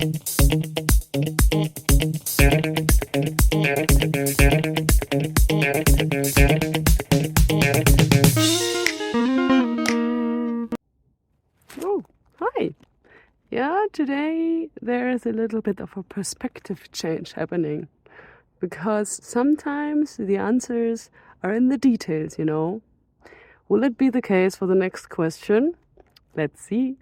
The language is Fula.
Oh, hi. Yeah, today there is a little bit of a perspective change happening because sometimes the answers are in the details, you know. Will it be the case for the next question? Let's see.